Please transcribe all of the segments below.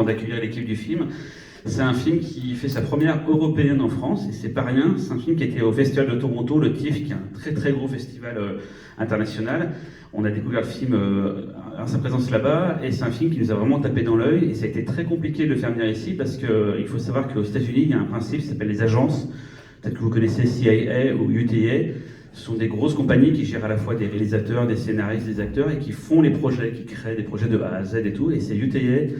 d'accueillir l'équipe du film. C'est un film qui fait sa première européenne en France, et c'est pas rien. C'est un film qui était au Festival de Toronto, le TIFF, qui est un très très gros festival international. On a découvert le film à sa présence là-bas, et c'est un film qui nous a vraiment tapé dans l'œil, et ça a été très compliqué de le faire venir ici, parce qu'il faut savoir qu'aux États-Unis, il y a un principe qui s'appelle les agences. Peut-être que vous connaissez CIA ou UTA. Ce sont des grosses compagnies qui gèrent à la fois des réalisateurs, des scénaristes, des acteurs, et qui font les projets, qui créent des projets de A à Z et tout. Et c'est UTA,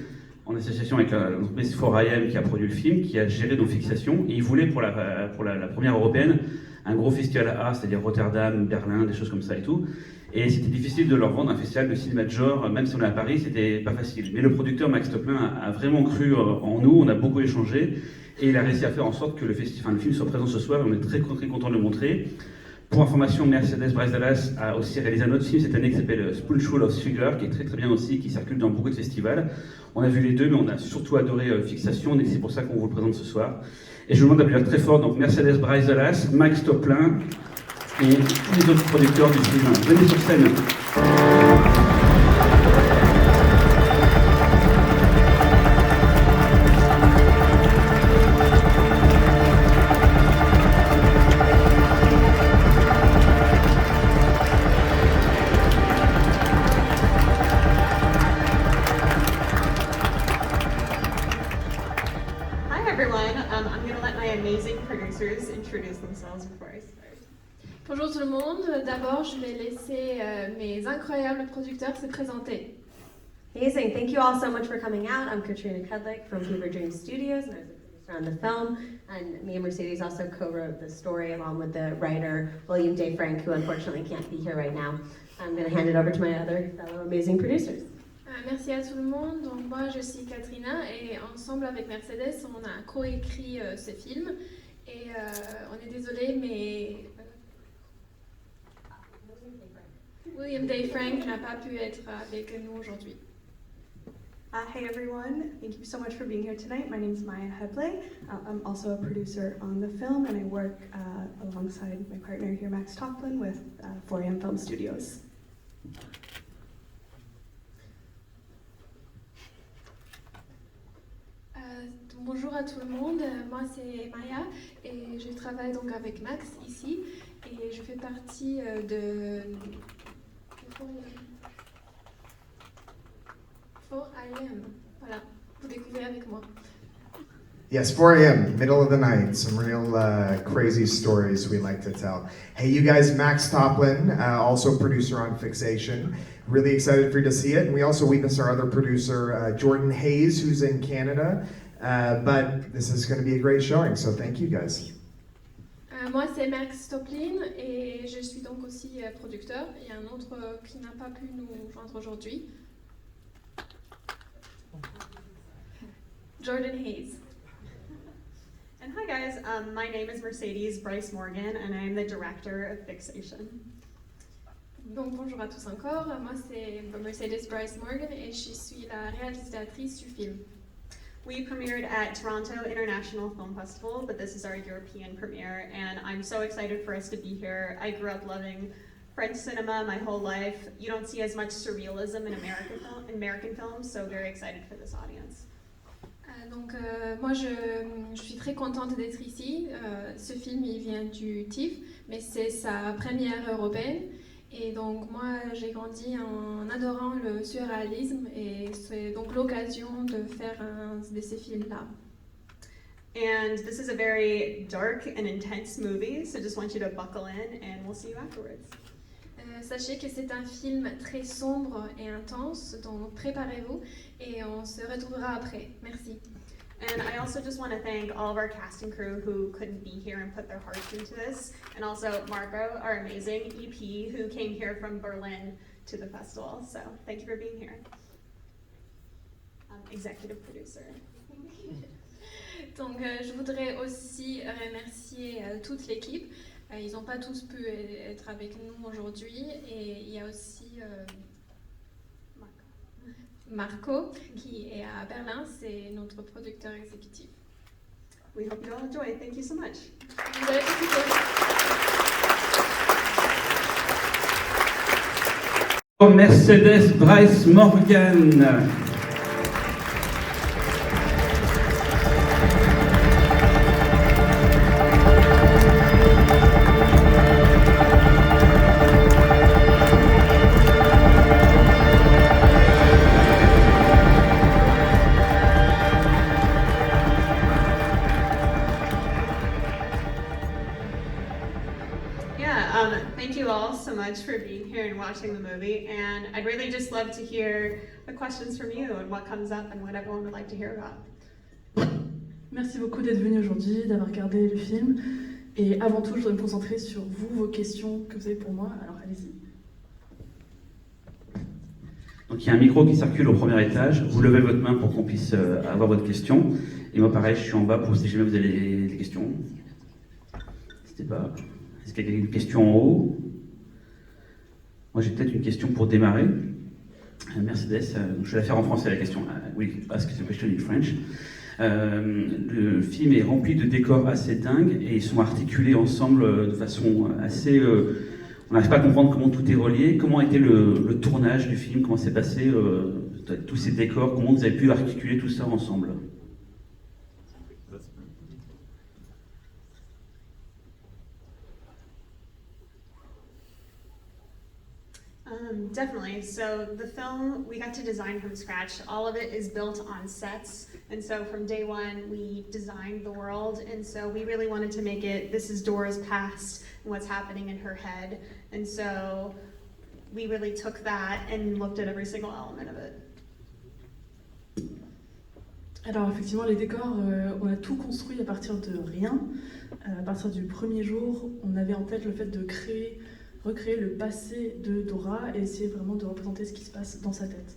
en association avec l'entreprise 4IM qui a produit le film, qui a géré nos fixations. Et ils voulaient pour la première européenne un gros festival A, c'est-à-dire Rotterdam, Berlin, des choses comme ça et tout. Et c'était difficile de leur vendre un festival de cinéma de genre, même si on est à Paris, c'était pas facile. Mais le producteur Max Toplin a vraiment cru en nous, on a beaucoup échangé, et il a réussi à faire en sorte que le film soit présent ce soir, et on est très, très content de le montrer. Pour information, Mercedes Bryce Dallas a aussi réalisé un autre film cette année qui s'appelle Spoonful of Sugar, qui est très très bien aussi, qui circule dans beaucoup de festivals. On a vu les deux, mais on a surtout adoré Fixation, et c'est pour ça qu'on vous le présente ce soir. Et je vous demande d'applaudir très fort donc Mercedes Bryce Dallas, Max Toplin et tous les autres producteurs du film. Venez sur scène. Introduce themselves before I start. Bonjour tout le monde, d'abord je vais laisser mes incroyables producteurs se présenter. Amazing, thank you all so much for coming out. I'm Katrina Kudlik from Fever Dream Studios, and I was a producer on the film, and me and Mercedes also co-wrote the story along with the writer William J. Frank, who unfortunately can't be here right now. I'm going to hand it over to my other fellow amazing producers. Merci à tout le monde, donc moi je suis Katrina et ensemble avec Mercedes on a coécrit ce film. Et on est désolé, mais William Day Frank n'a pas pu être avec nous aujourd'hui. Hey everyone, thank you so much for being here tonight. My name is Maya Heble. I'm also a producer on the film, and I work alongside my partner here, Max Toplin, with 4AM Film Studios. Bonjour à tout le monde, moi c'est Maya et je travaille donc avec Max ici et je fais partie de 4AM. Voilà, vous découvrez avec moi. Yes, 4 a.m., middle of the night, some real crazy stories we like to tell. Hey, you guys, Max Toplin, also producer on Fixation. Really excited for you to see it. And we also witnessed our other producer, Jordan Hayes, who's in Canada. But this is going to be a great showing, so thank you guys. Moi c'est Max Toplin et je suis donc aussi producteur. Il y a un autre qui n'a pas pu nous joindre aujourd'hui. Jordan Hayes. And hi guys, my name is Mercedes Bryce Morgan and I'm the director of Fixation. Donc bonjour à tous encore, moi c'est Mercedes Bryce Morgan et je suis la réalisatrice du film. We premiered at Toronto International Film Festival, but this is our European premiere, and I'm so excited for us to be here. I grew up loving French cinema my whole life. You don't see as much surrealism in American films, so very excited for this audience. Donc moi je suis très contente d'être ici. Ce film il vient du TIFF, mais c'est sa première européenne. Et donc moi j'ai grandi en adorant le surréalisme et c'est donc l'occasion de faire un de ces films-là. And this is a very dark and intense movie, so just want you to buckle in and we'll see you afterwards. Sachez que c'est un film très sombre et intense, donc préparez-vous et on se retrouvera après. Merci. And I also just want to thank all of our cast and crew who couldn't be here and put their hearts into this, and also Marco, our amazing EP, who came here from Berlin to the festival. So thank you for being here. Executive producer. Donc je voudrais aussi remercier toute l'équipe. Ils n'ont pas tous pu être avec nous aujourd'hui et il y a aussi Marco qui est à Berlin, c'est notre producteur exécutif. We hope you all enjoy. Thank you so much. Vous avez Mercedes Bryce Morgan. much for being here and watching the movie, and I'd really just love to hear the questions from you and what comes up and what everyone would like to hear about. Merci beaucoup d'être venu aujourd'hui, d'avoir regardé le film. Et avant tout, je voudrais me concentrer sur vous, vos questions que vous avez pour moi. Alors allez-y. Donc il y a un micro qui circule au premier étage, vous levez votre main pour qu'on puisse avoir votre question. Et moi pareil, je suis en bas pour si jamais vous avez des questions. N'hésitez pas. Est-ce qu'il y a une question en haut? Moi j'ai peut-être une question pour démarrer. Mercedes, je vais la faire en français la question. Oui, ask the question in French. Le film est rempli de décors assez dingues et ils sont articulés ensemble de façon assez... on n'arrive pas à comprendre comment tout est relié. Comment a été le tournage du film? Comment s'est passé tous ces décors? Comment vous avez pu articuler tout ça ensemble? Definitely. So the film, we got to design from scratch. All of it is built on sets. And so from day one, we designed the world. And so we really wanted to make it, this is Dora's past and what's happening in her head. And so we really took that and looked at every single element of it. Alors effectivement, les décors, on a tout construit à partir de rien. À partir du premier jour, on avait en tête le fait de recréer le passé de Dora et essayer vraiment de représenter ce qui se passe dans sa tête.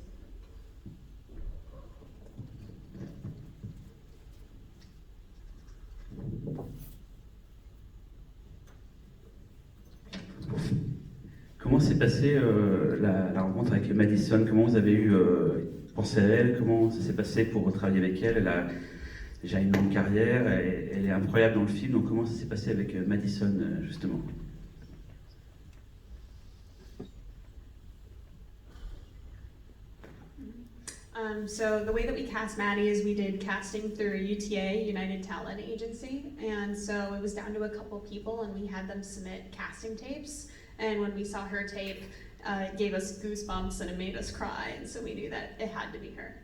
Comment s'est passée la rencontre avec Madison? Comment vous avez pensé à elle? Comment ça s'est passé pour travailler avec elle? Elle a déjà une longue carrière, elle est incroyable dans le film, donc comment ça s'est passé avec Madison justement? So the way that we cast Maddie is we did casting through UTA, United Talent Agency, and so it was down to a couple people and we had them submit casting tapes, and when we saw her tape, it gave us goosebumps and it made us cry, and so we knew that it had to be her.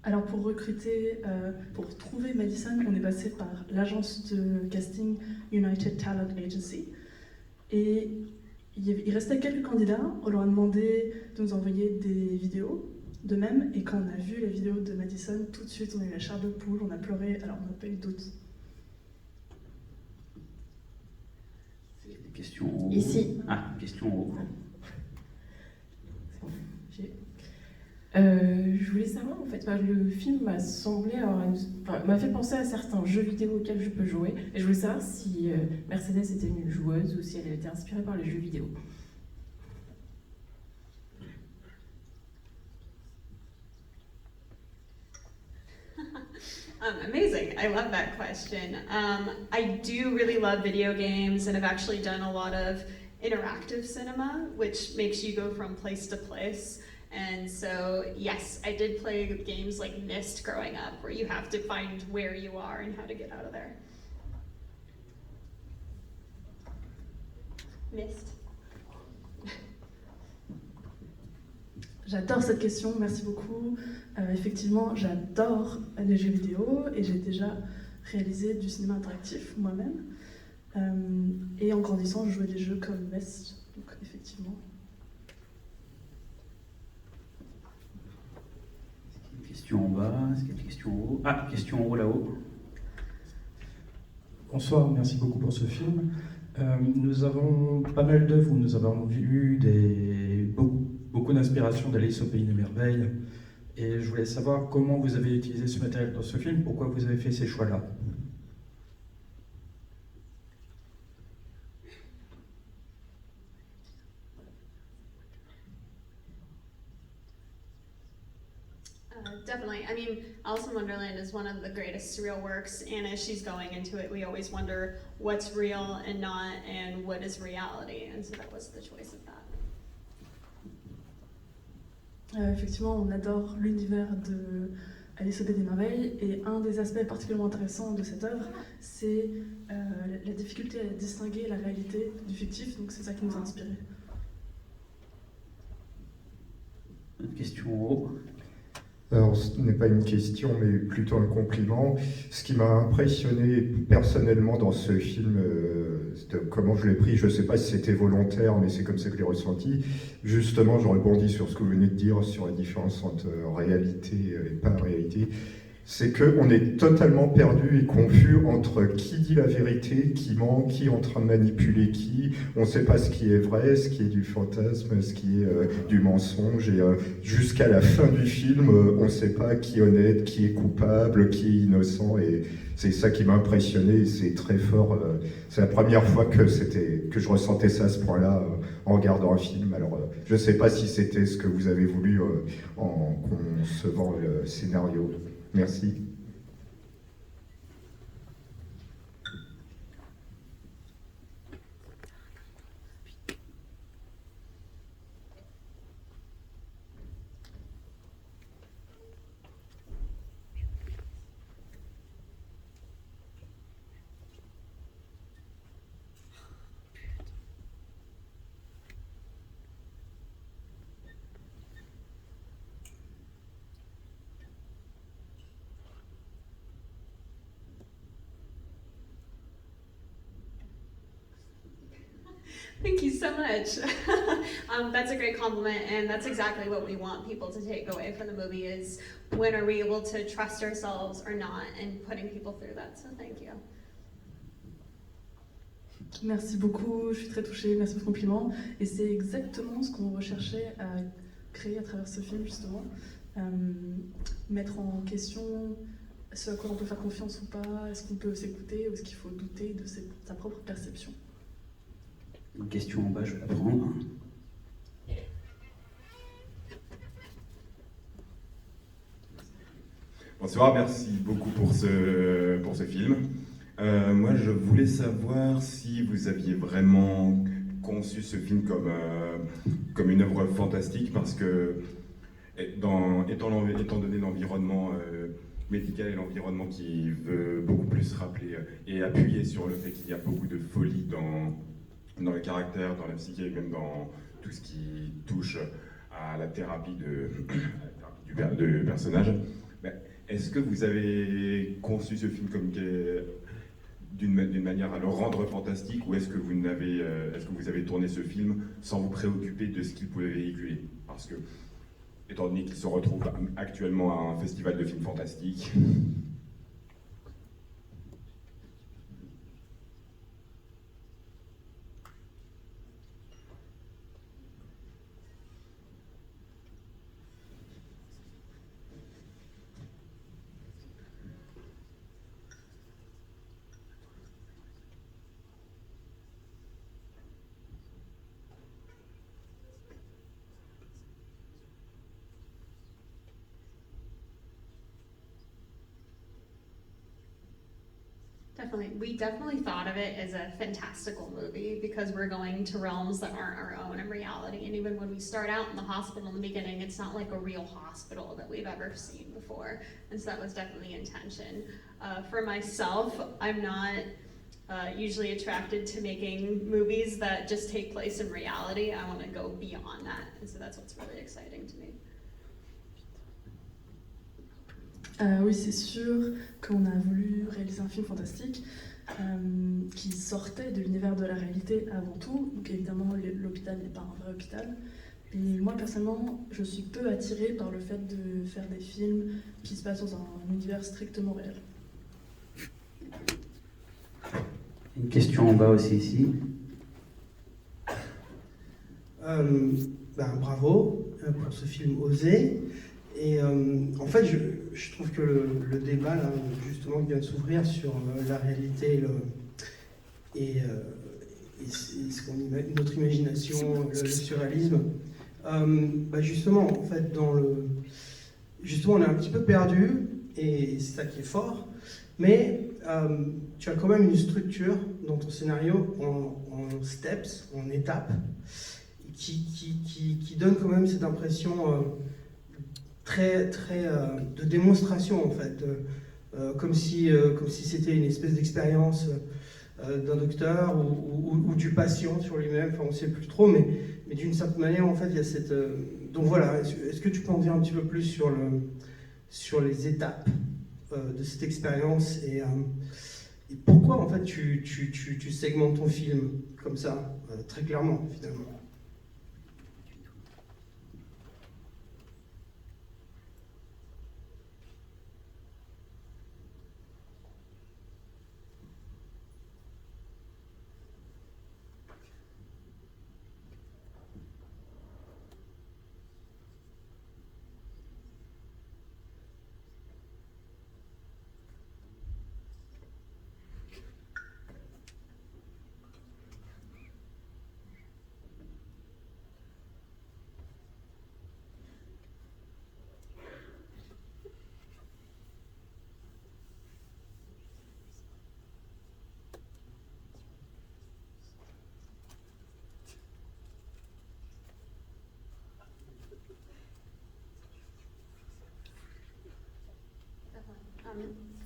Alors pour trouver Madison, on est passé par l'agence de casting United Talent Agency et il restait quelques candidats, on leur a demandé de nous envoyer des vidéos de même, et quand on a vu les vidéos de Madison, tout de suite on a eu la chair de poule, on a pleuré, alors on n'a pas eu de doute. Des questions en haut. Ici. Ah, question en haut. Je voulais savoir, en fait, le film m'a semblé m'a fait penser à certains jeux vidéo auxquels je peux jouer, et je voulais savoir si Mercedes était une joueuse ou si elle avait été inspirée par les jeux vidéo. Amazing. I love that question. I do really love video games, and I've actually done a lot of interactive cinema, which makes you go from place to place. And so, yes, I did play games like Myst growing up, where you have to find where you are and how to get out of there. Myst. J'adore cette question, merci beaucoup. Effectivement, j'adore les jeux vidéo et j'ai déjà réalisé du cinéma interactif moi-même. Et en grandissant, je jouais des jeux comme Myst, donc effectivement. Question en bas, est-ce qu'il y a des questions en haut? Ah, question en haut là-haut. Bonsoir, merci beaucoup pour ce film. Nous avons pas mal d'œuvres où nous avons vu beaucoup d'inspiration d'Alice au Pays des Merveilles. Et je voulais savoir comment vous avez utilisé ce matériel dans ce film, pourquoi vous avez fait ces choix-là. Definitely. I mean, Alice in Wonderland is one of the greatest surreal works, and as she's going into it, we always wonder what's real and not, and what is reality, and so that was the choice of that. Effectivement, on adore l'univers de Alice au Pays des Merveilles, et un des aspects particulièrement intéressants de cette œuvre, c'est la difficulté à distinguer la réalité du fictif, donc c'est ça qui nous a inspirés. Une question en haut. Alors, ce n'est pas une question, mais plutôt un compliment. Ce qui m'a impressionné personnellement dans ce film, comment je l'ai pris, je ne sais pas si c'était volontaire, mais c'est comme ça que je l'ai ressenti. Justement, je rebondis sur ce que vous venez de dire, sur la différence entre réalité et pas réalité. C'est qu'on est totalement perdu et confus entre qui dit la vérité, qui ment, qui est en train de manipuler qui. On ne sait pas ce qui est vrai, ce qui est du fantasme, ce qui est du mensonge. Et jusqu'à la fin du film, on ne sait pas qui est honnête, qui est coupable, qui est innocent. Et c'est ça qui m'a impressionné. C'est très fort. C'est la première fois que je ressentais ça à ce point-là en regardant un film. Alors, je ne sais pas si c'était ce que vous avez voulu en concevant le scénario. Merci. Thank you so much. That's a great compliment, and that's exactly what we want people to take away from the movie is when are we able to trust ourselves or not, and putting people through that, so thank you. Merci beaucoup, je suis très touchée, merci pour ce compliment. Et c'est exactement ce qu'on recherchait à créer à travers ce film, justement. Mettre en question ce à quoi on peut faire confiance ou pas, est-ce qu'on peut s'écouter ou est-ce qu'il faut douter de sa propre perception. Une question en bas, je vais la prendre. Bonsoir, merci beaucoup pour ce film. Moi, je voulais savoir si vous aviez vraiment conçu ce film comme une œuvre fantastique, parce que, étant donné l'environnement médical et l'environnement qui veut beaucoup plus rappeler et appuyer sur le fait qu'il y a beaucoup de folie dans le caractère, dans la psyché, et même dans tout ce qui touche à la thérapie du personnage. Est-ce que vous avez conçu ce film comme d'une manière à le rendre fantastique, ou est-ce que vous avez tourné ce film sans vous préoccuper de ce qu'il pouvait véhiculer? Parce que, étant donné qu'il se retrouve actuellement à un festival de films fantastiques, Definitely. We definitely thought of it as a fantastical movie because we're going to realms that aren't our own in reality. And even when we start out in the hospital in the beginning, it's not like a real hospital that we've ever seen before. And so that was definitely intention. For myself, I'm not usually attracted to making movies that just take place in reality. I want to go beyond that. And so that's what's really exciting to me. Oui, c'est sûr qu'on a voulu réaliser un film fantastique qui sortait de l'univers de la réalité avant tout. Donc évidemment, l'hôpital n'est pas un vrai hôpital. Et moi, personnellement, je suis peu attirée par le fait de faire des films qui se passent dans un univers strictement réel. Une question en bas aussi ici. Bravo pour ce film Osé. Et en fait, je trouve que le débat, là, justement, qui vient de s'ouvrir sur la réalité et notre imagination, le surréalisme, justement, en fait, justement, on est un petit peu perdu, et c'est ça qui est fort, mais tu as quand même une structure dans ton scénario en steps, en étapes, qui donne quand même cette impression très de démonstration, en fait, comme si c'était une espèce d'expérience d'un docteur ou du patient sur lui-même, enfin on ne sait plus trop, mais d'une certaine manière, en fait, il y a cette... Donc voilà, est-ce que tu peux en dire un petit peu plus sur sur les étapes de cette expérience et pourquoi en fait tu segmentes ton film comme ça, très clairement finalement.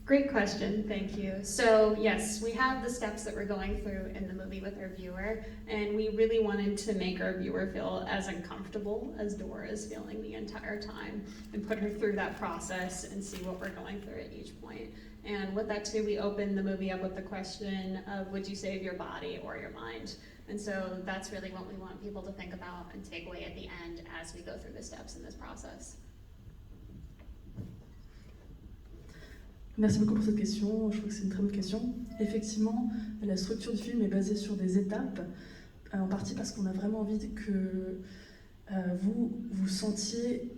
Great question, thank you. So yes, we have the steps that we're going through in the movie with our viewer, and we really wanted to make our viewer feel as uncomfortable as Dora is feeling the entire time, and put her through that process and see what we're going through at each point. And with that too, we opened the movie up with the question of, would you save your body or your mind? And so that's really what we want people to think about and take away at the end as we go through the steps in this process. Merci beaucoup pour cette question, je trouve que c'est une très bonne question. Effectivement, la structure du film est basée sur des étapes, en partie parce qu'on a vraiment envie que vous vous sentiez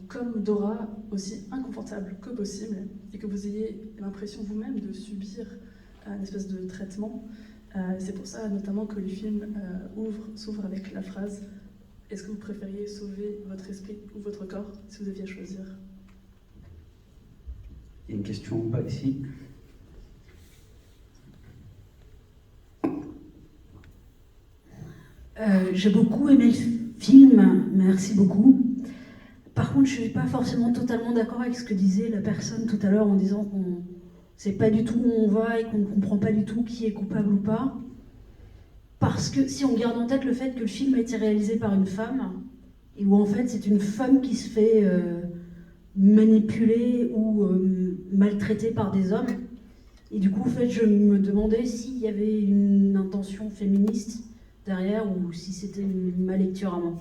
comme Dora, aussi inconfortable que possible, et que vous ayez l'impression vous-même de subir une espèce de traitement. C'est pour ça notamment que le film s'ouvre avec la phrase « Est-ce que vous préfériez sauver votre esprit ou votre corps si vous deviez choisir ?» Il y a une question en bas ici. J'ai beaucoup aimé le film, merci beaucoup. Par contre, je ne suis pas forcément totalement d'accord avec ce que disait la personne tout à l'heure en disant qu'on ne sait pas du tout où on va et qu'on ne comprend pas du tout qui est coupable ou pas. Parce que si on garde en tête le fait que le film a été réalisé par une femme, et où en fait c'est une femme qui se fait manipuler ou maltraitée par des hommes, et du coup en fait je me demandais s'il y avait une intention féministe derrière ou si c'était ma lecture à moi.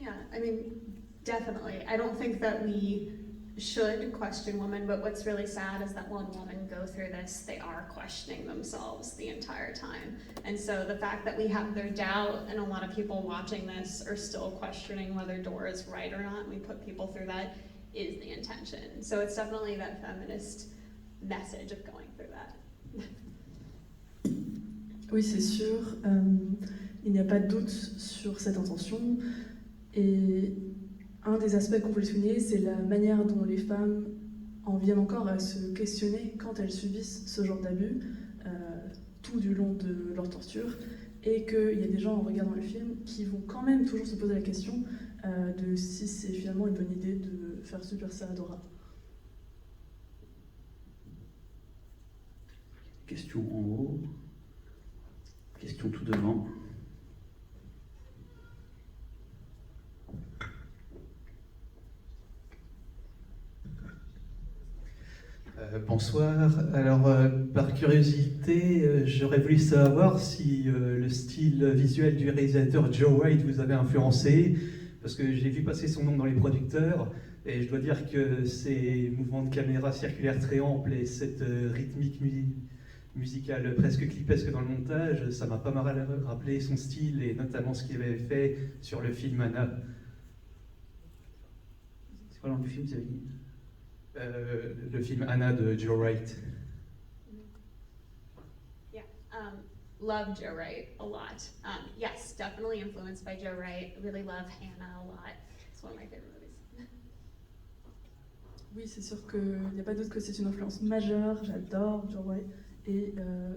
Yeah, I mean, definitely. I don't think that we should question women, but what's really sad is that when women go through this, they are questioning themselves the entire time. And so the fact that we have their doubt, and a lot of people watching this are still questioning whether Dora is right or not, and we put people through that, is the intention. So it's definitely that feminist message of going through that. Oui, c'est sûr. Il n'y a pas de doute sur cette intention. Et un des aspects qu'on voulait souligner, c'est la manière dont les femmes en viennent encore à se questionner quand elles subissent ce genre d'abus, tout du long de leur torture, et qu'il y a des gens en regardant le film qui vont quand même toujours se poser la question de si c'est finalement une bonne idée de faire subir ça à Dora. Question en haut. Question tout devant. Bonsoir. Alors, par curiosité, j'aurais voulu savoir si le style visuel du réalisateur Joe Wright vous avait influencé, parce que j'ai vu passer son nom dans les producteurs, et je dois dire que ces mouvements de caméra circulaires très amples et cette rythmique musicale presque clipesque dans le montage, ça m'a pas mal rappelé son style, et notamment ce qu'il avait fait sur le film Anna. C'est quoi le nom du film, vous avez dit? Le film Anna de Joe Wright. Yeah, love Joe Wright a lot. Yes, definitely influenced by Joe Wright. Really love Hannah a lot. It's one of my favorite movies. Oui, c'est sûr qu'il n'y a pas doute que c'est une influence majeure. J'adore Joe Wright. Et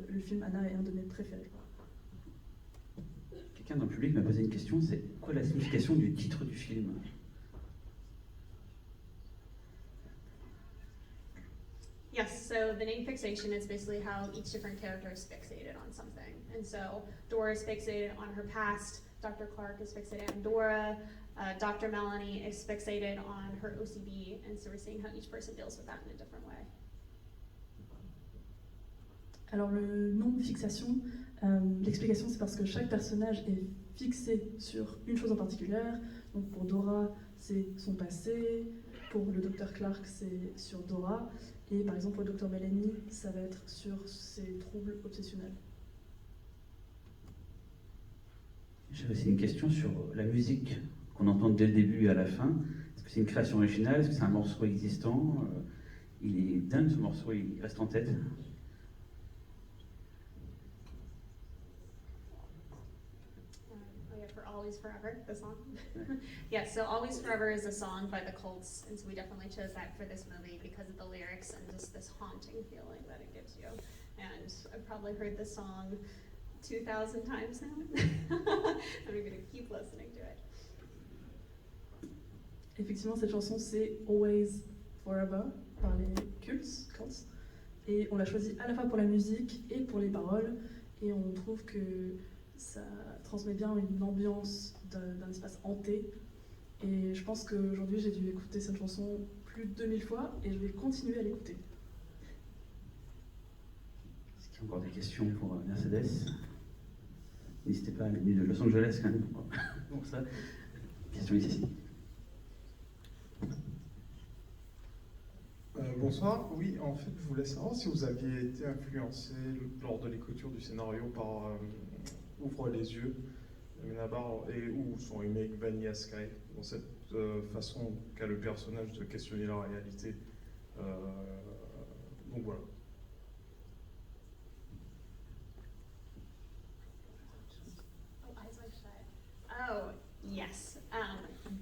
le film Anna est un de mes préférés. Quelqu'un dans le public m'a posé une question, c'est quoi la signification du titre du film? Yes, so the name fixation is basically how each different character is fixated on something. And so Dora is fixated on her past, Dr. Clark is fixated on Dora, Dr. Melanie is fixated on her OCD, and so we're seeing how each person deals with that in a different way. Alors le nom fixation, l'explication c'est parce que chaque personnage est fixé sur une chose en particulier. Donc pour Dora, c'est son passé, pour le Dr. Clark, c'est sur Dora, et par exemple pour le Dr. Melanie, ça va être sur ses troubles obsessionnels. J'ai aussi une question sur la musique qu'on entend dès le début et à la fin. Est-ce que c'est une création originale? Est-ce que c'est un morceau existant? Il est dingue ce morceau, il reste en tête. For Always Forever, the song. Yes, so Always Forever is a song by the Colts, and so we definitely chose that for this movie because of the lyrics and just this haunting feeling that it gives you. And I've probably heard this song 2,000 times now, and I'm going to keep listening to it. Effectivement, cette chanson c'est Always Forever par les Colts, et on l'a choisie à la fois pour la musique et pour les paroles, et on trouve que ça transmet bien une ambiance d'un espace hanté. Et je pense qu'aujourd'hui, j'ai dû écouter cette chanson plus de 2000 fois et je vais continuer à l'écouter. Est-ce qu'il y a encore des questions pour Mercedes? N'hésitez pas, elle est venue de Los Angeles quand même. Pour ça. Question ici. Bonsoir, oui, en fait, je voulais savoir si vous aviez été influencé lors de l'écriture du scénario par Ouvre les yeux, Amenabar, et ou son remake Vanilla Sky, dans cette façon qu'a le personnage de questionner la réalité. Donc voilà. Eyes Wide Shut. Oh, yes,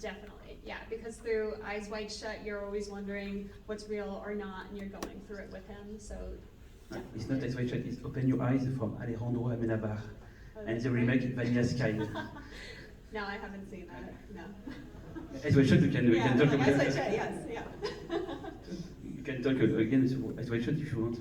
definitely. Yeah, because through Eyes Wide Shut, you're always wondering what's real or not, and you're going through it with him. So. It's not Eyes Wide Shut, it's Open Your Eyes from Alejandro Amenabar. And the remake Vanilla Sky. No, I haven't seen that. No. Eyes Wide Shut, we can talk about Eyes Wide Shut, yes, yeah. You can talk again about Eyes Wide Shut if you want.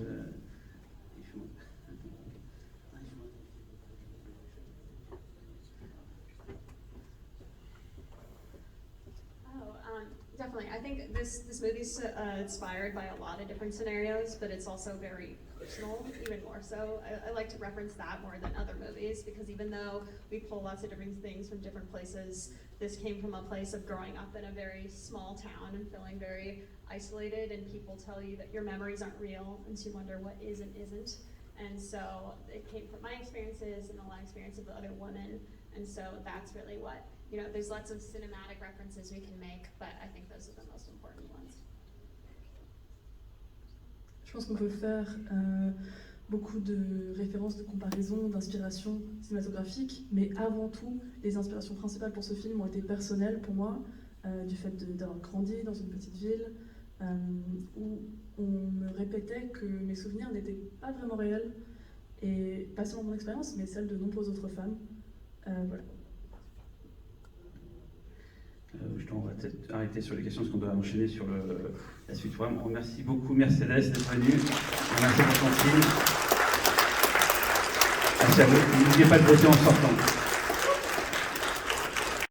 Definitely. I think this movie's inspired by a lot of different scenarios, but it's also very personal, even more so. I like to reference that more than other movies, because even though we pull lots of different things from different places, this came from a place of growing up in a very small town and feeling very isolated, and people tell you that your memories aren't real, and so you wonder what is and isn't. And so it came from my experiences and a lot of experience of the other women, and so that's really what, you know, there's lots of cinematic references we can make, but I think those are the most important ones. Je pense qu'on peut faire beaucoup de références, de comparaisons, d'inspirations cinématographiques, mais avant tout, les inspirations principales pour ce film ont été personnelles pour moi, du fait d'avoir grandi dans une petite ville où on me répétait que mes souvenirs n'étaient pas vraiment réels, et pas seulement mon expérience, mais celle de nombreuses autres femmes. Voilà. On va peut-être arrêter sur les questions parce qu'on doit enchaîner sur la suite. Vraiment, merci beaucoup Mercedes d'être venue. Merci pour ton film. Merci à vous. N'oubliez pas de voter en sortant.